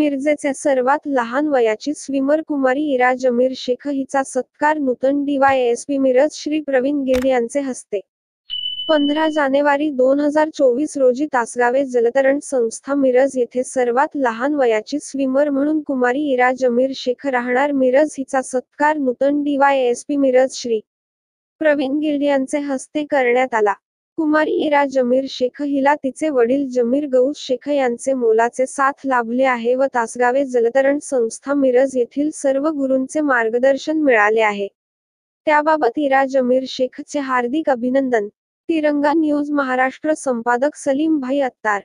मिरजेच्या सर्वात लहान वयाची स्विमर कुमारी इरा जमीर शेख हिचा सत्कार नूतन डीवायएसपी मिरज श्री प्रवीण गिल्ड यांचे हस्ते 15 जानेवारी 2024 रोजी तासगावे जलतरण संस्था मिरज येथे सर्वात लहान वयाची स्विमर म्हणून कुमारी इरा जमीर शेख राहणार मिरज हिचा सत्कार नूतन डीवायएसपी मिरज श्री प्रवीण गिल्ड यांचे हस्ते करण्यात आला। कुमारी इरा जमीर शेख हिला तिचे वडील जमीर गौस शेख यांचे मोलाचे साथ लाभले आहे व तासगावे जलतरण संस्था मिरज येथील सर्व गुरूंचे मार्गदर्शन मिळाले आहे। त्याबाबत इरा जमीर शेखचे हार्दिक अभिनंदन। तिरंगा न्यूज महाराष्ट्र संपादक सलीम भाई अत्तार।